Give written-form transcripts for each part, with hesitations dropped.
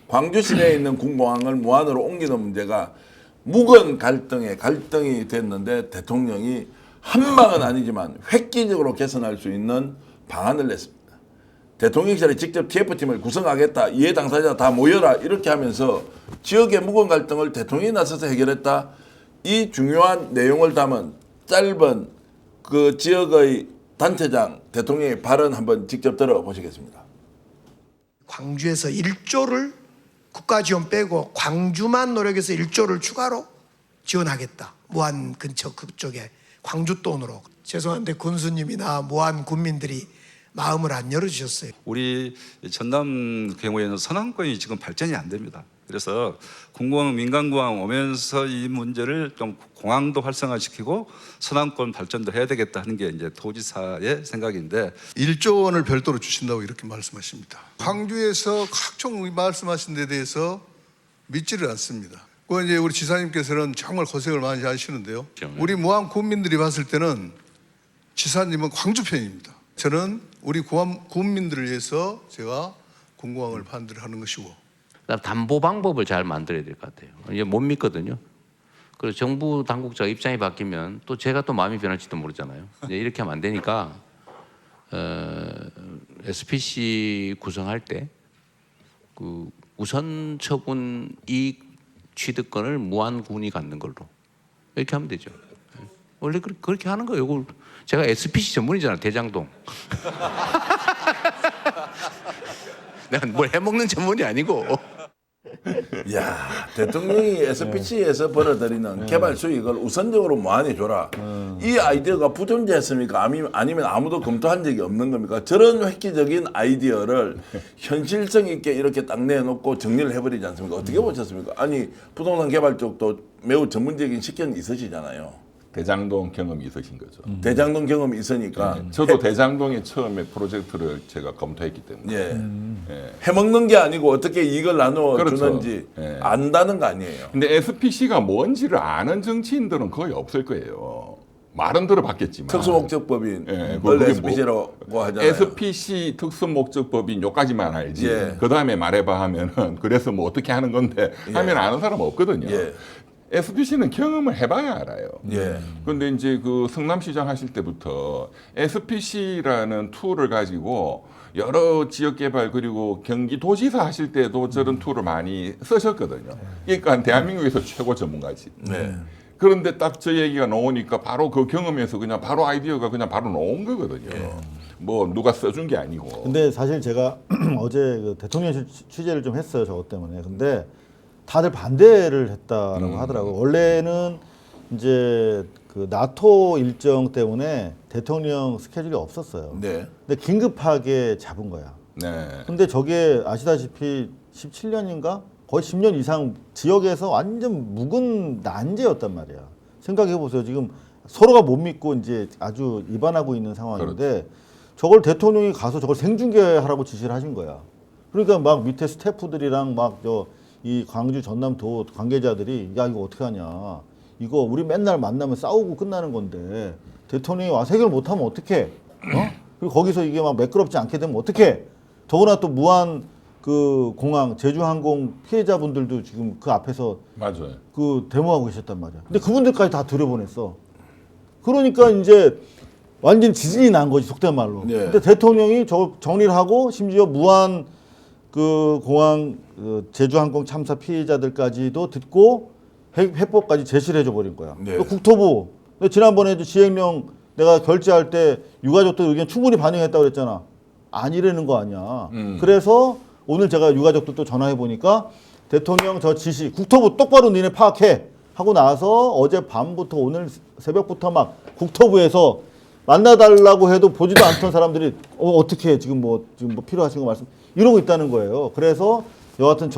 광주 시내에 있는 군공항을 무안으로 옮기는 문제가 묵은 갈등이 됐는데 대통령이 한 방은 아니지만 획기적으로 개선할 수 있는 방안을 냈습니다. 대통령실에 직접 TF팀을 구성하겠다. 이해 당사자 다 모여라. 이렇게 하면서 지역의 묵은 갈등을 대통령이 나서서 해결했다. 이 중요한 내용을 담은 짧은 그 지역의 단체장 대통령의 발언 한번 직접 들어보시겠습니다. 광주에서 1조를 국가 지원 빼고 광주만 노력해서 1조를 추가로 지원하겠다. 무안 근처 그쪽에 광주 돈으로. 죄송한데 군수님이나 무안 군민들이 마음을 안 열어주셨어요. 우리 전남 경우에는 선항권이 지금 발전이 안 됩니다. 그래서 공공항, 민간공항 오면서 이 문제를 좀 공항도 활성화시키고 선항권 발전도 해야 되겠다 하는 게 이제 도지사의 생각인데 1조 원을 별도로 주신다고 이렇게 말씀하십니다. 광주에서 각종 말씀하신 데 대해서 믿지를 않습니다. 그 이제 우리 지사님께서는 정말 고생을 많이 하시는데요. 우리 무안 군민들이 봤을 때는 지사님은 광주 편입니다. 저는 우리 군민들을 위해서 제가 공공항을 반대를 하는 것이고. 담보 방법을 잘 만들어야 될 것 같아요. 이제 못 믿거든요. 그리고 정부 당국자 입장이 바뀌면 또 제가 또 마음이 변할지도 모르잖아요. 이제 이렇게 하면 안 되니까 SPC 구성할 때 그 우선 처분 이익 취득권을 무안군이 갖는 걸로 이렇게 하면 되죠. 원래 그렇게 하는 거예요. 이걸 제가 SPC 전문이잖아요. 대장동. 내가 뭘 해먹는 전문이 아니고. 야, 대통령이 SPC에서 벌어들이는 개발 수익을 우선적으로 무안에 줘라. 이 아이디어가 부존재했습니까? 아니면 아무도 검토한 적이 없는 겁니까? 저런 획기적인 아이디어를 현실성 있게 이렇게 딱 내놓고 정리를 해버리지 않습니까? 어떻게 보셨습니까? 아니, 부동산 개발 쪽도 매우 전문적인 식견이 있으시잖아요. 대장동 경험이 있으신 거죠. 대장동 경험이 있으니까. 저도 대장동에 처음에 프로젝트를 제가 검토했기 때문에. 예. 해먹는 게 아니고 어떻게 이익을 나누어 그렇죠. 주는지 예. 안다는 거 아니에요. 근데 SPC가 뭔지를 아는 정치인들은 거의 없을 거예요. 말은 들어봤겠지만. 특수목적법인 예, 을 그게 SPC라고 하잖아요. SPC 특수목적법인 요까지만 알지. 예. 그 다음에 말해봐 하면은 그래서 뭐 어떻게 하는 건데 하면 아는 사람 없거든요. 예. SPC는 경험을 해봐야 알아요. 예. 그런데 이제 그 성남시장 하실 때부터 SPC라는 툴을 가지고 여러 지역 개발 그리고 경기도지사 하실 때도 저런 툴을 많이 쓰셨거든요. 그러니까 대한민국에서 최고 전문가지. 네. 그런데 딱 저 얘기가 나오니까 바로 그 경험에서 그냥 바로 아이디어가 그냥 바로 나온 거거든요. 뭐 누가 써준 게 아니고. 근데 사실 제가 어제 그 대통령실 취재를 좀 했어요. 저것 때문에. 근데 다들 반대를 했다라고 하더라고요. 원래는 이제 그 나토 일정 때문에 대통령 스케줄이 없었어요. 네. 근데 긴급하게 잡은 거야. 네. 근데 저게 아시다시피 17년인가? 거의 10년 이상 지역에서 완전 묵은 난제였단 말이야. 생각해 보세요. 지금 서로가 못 믿고 이제 아주 위반하고 있는 상황인데 저걸 대통령이 가서 저걸 생중계하라고 지시를 하신 거야. 그러니까 막 밑에 스태프들이랑 막 이 광주 전남도 관계자들이 야 이거 어떻게 하냐. 이거 우리 맨날 만나면 싸우고 끝나는 건데 대통령이 와서 해결 못하면 어떡해. 그리고 거기서 이게 막 매끄럽지 않게 되면 어떡해. 더구나 또 무안 그 공항 제주항공 피해자분들도 지금 그 앞에서 맞아요. 그 데모하고 계셨단 말이야. 근데 그분들까지 다 들여보냈어. 그러니까 이제 완전 지진이 난 거지 속된 말로. 네. 근데 대통령이 저 정리를 하고 심지어 무안 그 공항 그 제주항공 참사 피해자들까지도 듣고 해법까지 제시를 해줘 버린 거야. 네. 또 국토부 지난번에도 시행령 내가 결재할 때 유가족들 의견 충분히 반영했다고 그랬잖아. 아니라는 거 아니야. 그래서 오늘 제가 유가족들 또 전화해 보니까 대통령 저 지시 국토부 똑바로 니네 파악해 하고 나서 어제 밤부터 오늘 새벽부터 막 국토부에서 만나달라고 해도 보지도 않던 사람들이 어떻게 지금 뭐 필요하신 거 말씀 이러고 있다는 거예요. 그래서 여하튼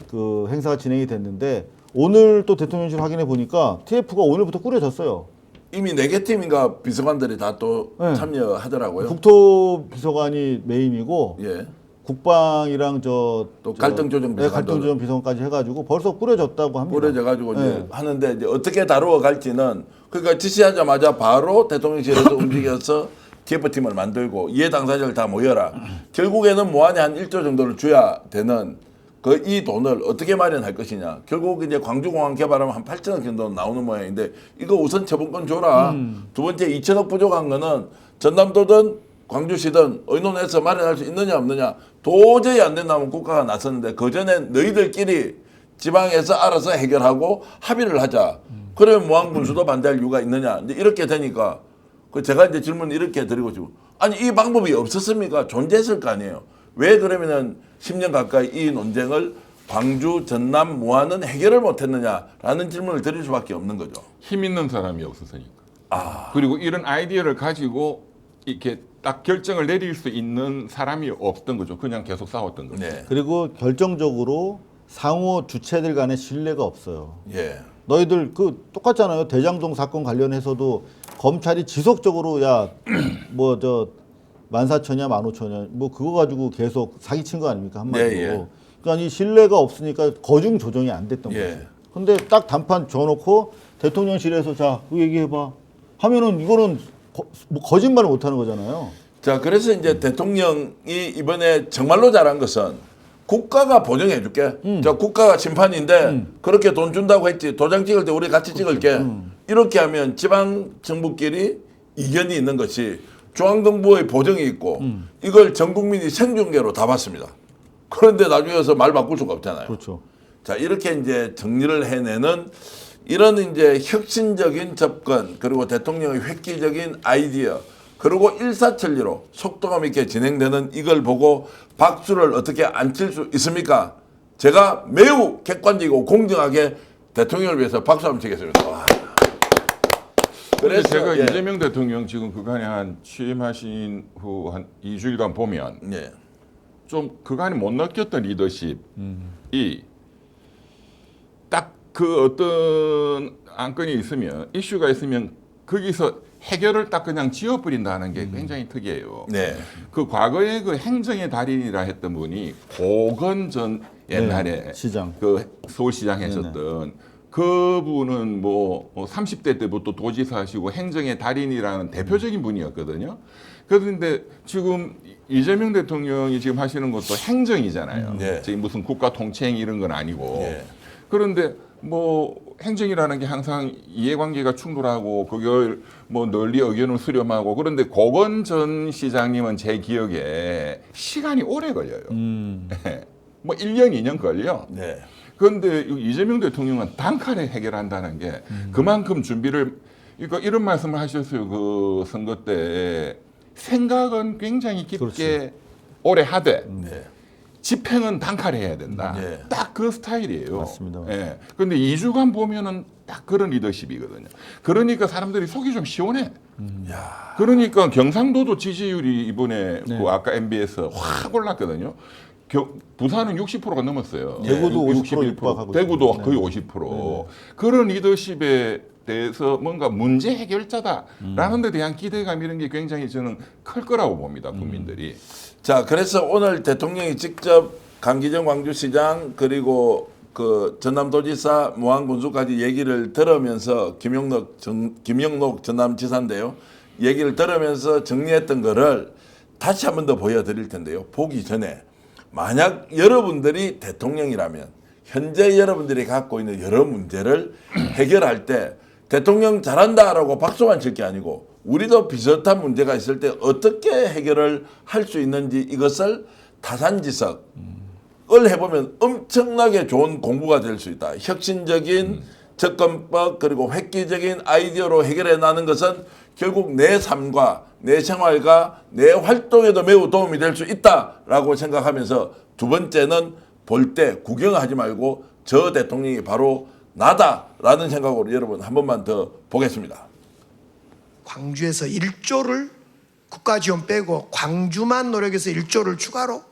그 행사가 진행이 됐는데 오늘 또 대통령실 확인해 보니까 TF가 오늘부터 꾸려졌어요. 이미 4개 팀인가 비서관들이 다 또 네. 참여하더라고요. 국토비서관이 메인이고 예. 국방이랑 또 갈등 조정 비서관도 갈등 조정 비서관까지 해가지고 벌써 꾸려졌다고 합니다. 꾸려져가지고 이제 네. 하는데 이제 어떻게 다루어 갈지는 그러니까 지시하자마자 바로 대통령실에서 움직여서 TF팀을 만들고 이해 당사자를 다 모여라. 결국에는 무안에 한 1조 정도를 줘야 되는 그 이 돈을 어떻게 마련할 것이냐. 결국 이제 광주공항 개발하면 한 8천억 정도 나오는 모양인데 이거 우선 처분권 줘라. 두 번째 2천억 부족한 거는 전남도든 광주시든 의논해서 마련할 수 있느냐 없느냐. 도저히 안 된다면 국가가 나섰는데 그 전에 너희들끼리 지방에서 알아서 해결하고 합의를 하자. 그러면 무안군수도 반대할 이유가 있느냐. 이제 이렇게 되니까 그 제가 이제 질문 이렇게 드리고 싶고 아니 이 방법이 없었습니까? 존재했을 거 아니에요. 왜 그러면은 10년 가까이 이 논쟁을 광주, 전남, 무안은 해결을 못했느냐라는 질문을 드릴 수밖에 없는 거죠. 힘 있는 사람이 없었으니까. 그리고 이런 아이디어를 가지고 이렇게 딱 결정을 내릴 수 있는 사람이 없던 거죠. 그냥 계속 싸웠던 거죠. 네. 그리고 결정적으로 상호 주체들 간의 신뢰가 없어요. 예. 너희들 그 똑같잖아요. 대장동 사건 관련해서도 검찰이 지속적으로 야 뭐 저 14,000이냐 15,000이냐 뭐 그거 가지고 계속 사기친 거 아닙니까 한마디로. 예, 예. 그러니까 이 신뢰가 없으니까 거중 조정이 안 됐던 예. 거죠. 근데 딱 단판 줘놓고 대통령실에서 자 그거 얘기해봐 하면은 이거는 뭐 거짓말을 못하는 거잖아요. 자, 그래서 이제 대통령이 이번에 정말로 잘한 것은 국가가 보증해 줄게. 자, 국가가 심판인데 그렇게 돈 준다고 했지. 도장 찍을 때 우리 같이 찍을게. 이렇게 하면 지방 정부끼리 이견이 있는 것이 중앙정부의 보증이 있고 이걸 전 국민이 생중계로 다 봤습니다. 그런데 나중에 와서 말 바꿀 수가 없잖아요. 그렇죠. 자, 이렇게 이제 정리를 해내는 이런 이제 혁신적인 접근 그리고 대통령의 획기적인 아이디어 그리고 일사천리로 속도감 있게 진행되는 이걸 보고 박수를 어떻게 안 칠 수 있습니까? 제가 매우 객관적이고 공정하게 대통령을 위해서 박수 한번 치겠습니다. 와. 그래서 제가 예. 이재명 대통령 지금 그간에 한 취임하신 후 한 2주일간 보면 예. 좀 그간에 못 느꼈던 리더십이 딱 그 어떤 안건이 있으면 이슈가 있으면 거기서 해결을 딱 그냥 지어버린다는 게 굉장히 특이해요. 네. 그 과거에 그 행정의 달인이라 했던 분이 고건 전 옛날에 네, 시장. 그 서울시장 하셨던 그분은 뭐 30대 때부터 도지사 하시고 행정의 달인이라는 대표적인 분이었거든요. 그런데 지금 이재명 대통령이 지금 하시는 것도 행정이잖아요. 네. 지금 무슨 국가 통치행 이런 건 아니고. 네. 그런데 뭐 행정이라는 게 항상 이해관계가 충돌하고 그걸 뭐 널리 의견을 수렴하고 그런데 고건 전 시장님은 제 기억에 시간이 오래 걸려요. 뭐 1년, 2년 걸려. 네. 그런데 이재명 대통령은 단칼에 해결한다는 게 그만큼 준비를 그러니까 이런 말씀을 하셨어요. 그 선거 때 생각은 굉장히 깊게 그렇지. 오래 하되 네. 집행은 단칼에 해야 된다. 네. 딱 그 스타일이에요. 맞습니다. 예. 그런데 2주간 보면은 딱 그런 리더십이거든요. 그러니까 사람들이 속이 좀 시원해. 그러니까 경상도도 지지율이 이번에 네. 그 아까 MB에서 확 올랐거든요. 부산은 60%가 넘었어요. 대구도 50% 61%. 육박하고 대구도 있습니다. 거의 50%. 그런 리더십에 대해서 뭔가 문제 해결자다라는 데 대한 기대감 이런 게 굉장히 저는 클 거라고 봅니다. 국민들이. 자, 그래서 오늘 대통령이 직접 강기정 광주시장 그리고 그 전남도지사 무안군수까지 얘기를 들으면서 김영록 전남지사인데요. 얘기를 들으면서 정리했던 거를 다시 한 번 더 보여드릴 텐데요. 보기 전에 만약 여러분들이 대통령이라면 현재 여러분들이 갖고 있는 여러 문제를 해결할 때 대통령 잘한다라고 박수만 칠 게 아니고 우리도 비슷한 문제가 있을 때 어떻게 해결을 할 수 있는지 이것을 타산지석을 해보면 엄청나게 좋은 공부가 될 수 있다. 혁신적인 접근법 그리고 획기적인 아이디어로 해결해 나는 것은 결국 내 삶과 내 생활과 내 활동에도 매우 도움이 될 수 있다라고 생각하면서 두 번째는 볼 때 구경하지 말고 저 대통령이 바로 나다라는 생각으로 여러분 한 번만 더 보겠습니다. 광주에서 1조를 국가 지원 빼고 광주만 노력해서 1조를 추가로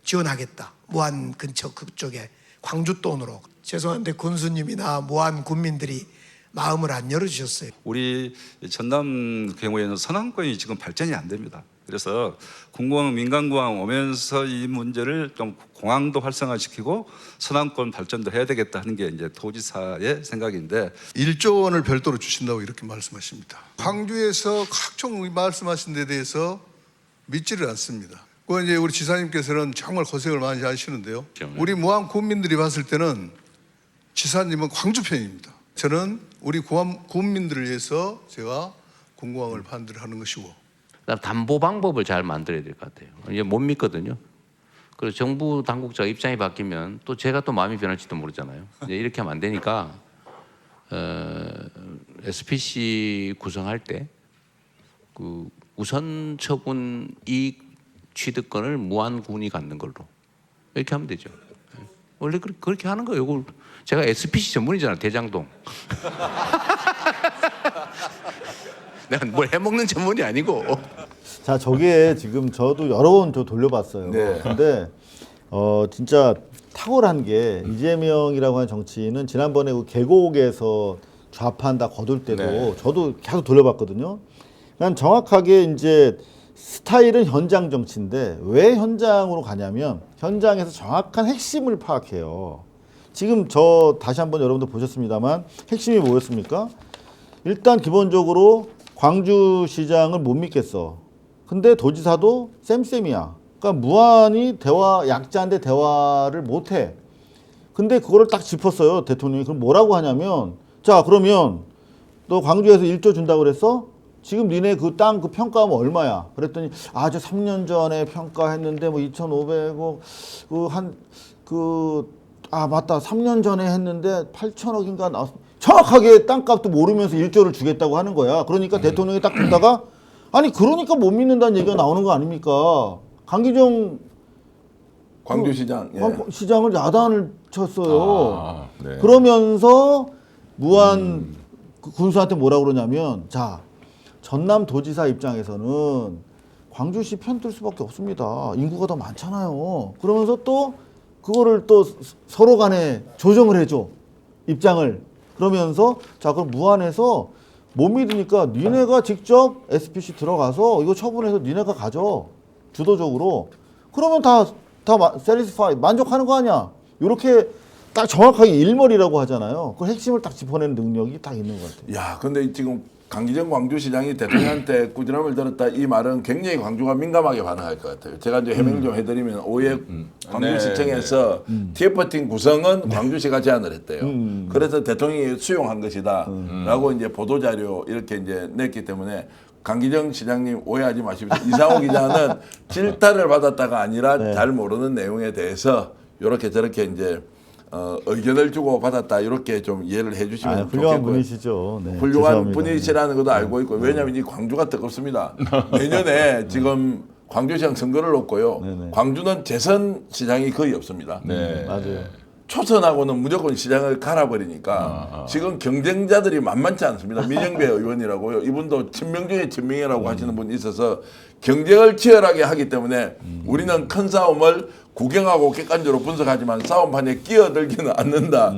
지원하겠다. 무안 근처 그쪽에 광주 돈으로. 죄송한데 군수님이나 무안 군민들이 마음을 안 열어주셨어요. 우리 전남 경우에는 선안권이 지금 발전이 안 됩니다. 그래서 공공항 민간공항 오면서 이 문제를 좀 공항도 활성화시키고 선안권 발전도 해야 되겠다 하는 게 이제 도지사의 생각인데 1조 원을 별도로 주신다고 이렇게 말씀하십니다. 광주에서 각종 말씀하신 데 대해서 믿지를 않습니다. 그 이제 우리 지사님께서는 정말 고생을 많이 하시는데요. 우리 무안 군민들이 봤을 때는 지사님은 광주 편입니다. 저는 우리 군민들을 위해서 제가 군공항을 반대를 하는 것이고. 그다음 담보 방법을 잘 만들어야 될 것 같아요. 이제 못 믿거든요. 그래서 정부 당국자 입장이 바뀌면 또 제가 또 마음이 변할지도 모르잖아요. 이제 이렇게 하면 안 되니까 SPC 구성할 때 그 우선 처분 이익 취득권을 무안군이 갖는 걸로 이렇게 하면 되죠. 원래 그렇게 하는 거예요. 이걸 제가 SPC 전문이잖아요. 대장동. 내가 뭘 해먹는 전문이 아니고. 자, 저게 지금 저도 여러 번 돌려봤어요. 네. 근데 진짜 탁월한 게 이재명이라고 하는 정치인은 지난번에 그 계곡에서 좌판 다 거둘 때도 네. 저도 계속 돌려봤거든요. 그러니까 정확하게 이제 스타일은 현장 정치인데 왜 현장으로 가냐면 현장에서 정확한 핵심을 파악해요. 지금 저 다시 한번 여러분들 보셨습니다만 핵심이 뭐였습니까? 일단 기본적으로 광주시장을 못 믿겠어. 근데 도지사도 쌤쌤이야. 그러니까 무한히 약자인데 대화를 못 해. 근데 그거를 딱 짚었어요, 대통령이. 그럼 뭐라고 하냐면, 자, 그러면 너 광주에서 1조 준다고 그랬어? 지금 니네 그 땅 그 평가하면 얼마야? 그랬더니, 아, 저 3년 전에 평가했는데 뭐 2,500억, 맞다. 3년 전에 했는데 8천억인가 나왔어. 정확하게 땅값도 모르면서 1조를 주겠다고 하는 거야. 그러니까 대통령이 딱 듣다가, 아니, 그러니까 못 믿는다는 얘기가 나오는 거 아닙니까? 강기정 광주시장 시장을 야단을 쳤어요. 아, 네. 그러면서 무한 그 군수한테 뭐라 그러냐면, 자, 전남도지사 입장에서는 광주시 편들 수밖에 없습니다. 인구가 더 많잖아요. 그러면서 또 그거를 또 서로 간에 조정을 해줘. 입장을. 그러면서 자, 그럼 무안에서 못 믿으니까 니네가 직접 SPC 들어가서 이거 처분해서 니네가 가져. 주도적으로. 그러면 다 satisfy, 만족하는 거 아니야. 이렇게 딱 정확하게 일머리라고 하잖아요. 그 핵심을 딱 짚어내는 능력이 딱 있는 것 같아요. 야, 근데 지금 강기정 광주시장이 대통령한테 꾸지람을 들었다 이 말은 굉장히 광주가 민감하게 반응할 것 같아요. 제가 이제 해명 좀 해드리면 오해 광주시청에서 TF팀 구성은 광주시가 제안을 했대요. 그래서 대통령이 수용한 것이다라고 이제 보도자료 이렇게 이제 냈기 때문에 강기정 시장님 오해하지 마십시오. 이상호 기자는 질타를 받았다가 아니라 네. 잘 모르는 내용에 대해서 이렇게 저렇게 이제 의견을 주고 받았다 이렇게 좀 이해를 해주시면 좋겠고요. 훌륭한 분이시죠. 네, 훌륭한 죄송합니다. 분이시라는 것도 알고 있고 왜냐하면 이 광주가 뜨겁습니다. 내년에 지금 광주시장 선거를 놓고요. 네네. 광주는 재선 시장이 거의 없습니다. 네. 맞아요. 초선하고는 무조건 시장을 갈아버리니까 지금 경쟁자들이 만만치 않습니다. 민영배 의원이라고요. 이분도 친명 중에 친명이라고 하시는 분이 있어서 경쟁을 치열하게 하기 때문에 우리는 큰 싸움을 구경하고 객관적으로 분석하지만 싸움판에 끼어들지는 않는다.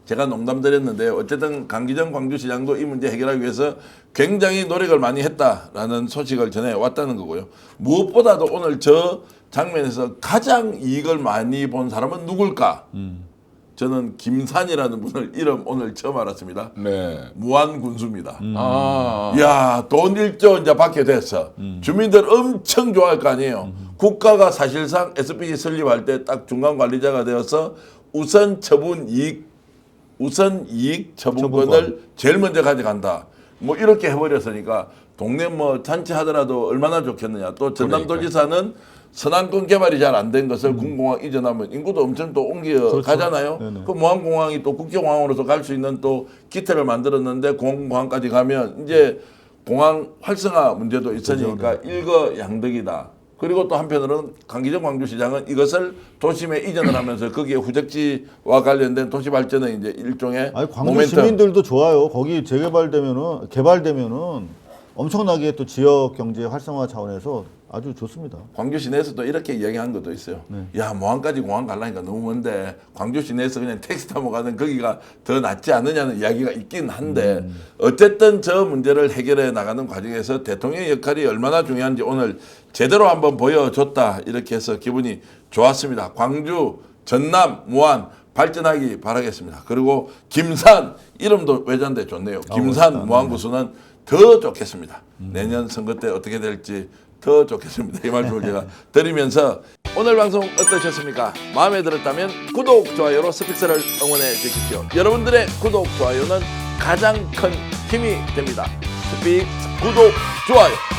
제가 농담드렸는데 어쨌든 강기정 광주시장도 이 문제 해결하기 위해서 굉장히 노력을 많이 했다라는 소식을 전해왔다는 거고요. 무엇보다도 오늘 저 장면에서 가장 이익을 많이 본 사람은 누굴까? 저는 김산이라는 분을 이름 오늘 처음 알았습니다. 네. 무안군수입니다. 아. 야, 돈 1조 이제 받게 됐어. 주민들 엄청 좋아할 거 아니에요. 국가가 사실상 SPC 설립할 때 딱 중간 관리자가 되어서 우선 이익 처분권을 제일 먼저 가져간다. 뭐 이렇게 해버렸으니까 동네 뭐 잔치 하더라도 얼마나 좋겠느냐. 또 전남도지사는 선안권 개발이 잘 안 된 것을 군공항 이전하면 인구도 엄청 또 옮겨 가잖아요. 네네. 그 무안공항이 또 국제공항으로서 갈 수 있는 또 기틀을 만들었는데 공항까지 가면 이제 공항 활성화 문제도 있으니까 일거양득이다. 그리고 또 한편으로는 강기정 광주시장은 이것을 도심에 이전을 하면서 거기에 후적지와 관련된 도시 발전의 이제 일종의 아니, 광주 시민들도 좋아요. 거기 개발되면은 엄청나게 또 지역 경제 활성화 차원에서 아주 좋습니다. 광주 시내에서도 이렇게 이야기한 것도 있어요. 야, 모항까지 공항 가려니까 너무 먼데 광주 시내에서 그냥 택시 타고 가는 거기가 더 낫지 않느냐는 이야기가 있긴 한데 어쨌든 저 문제를 해결해 나가는 과정에서 대통령의 역할이 얼마나 중요한지 오늘 제대로 한번 보여줬다 이렇게 해서 기분이 좋았습니다. 광주, 전남, 무안 발전하기 바라겠습니다. 그리고 김산 이름도 외잔데 좋네요. 김산 무안구수는 더 좋겠습니다. 내년 선거 때 어떻게 될지 더 좋겠습니다. 이 말씀을 제가 드리면서 오늘 방송 어떠셨습니까? 마음에 들었다면 구독, 좋아요로 스픽스를 응원해 주십시오. 여러분들의 구독, 좋아요는 가장 큰 힘이 됩니다. 스픽스 구독, 좋아요.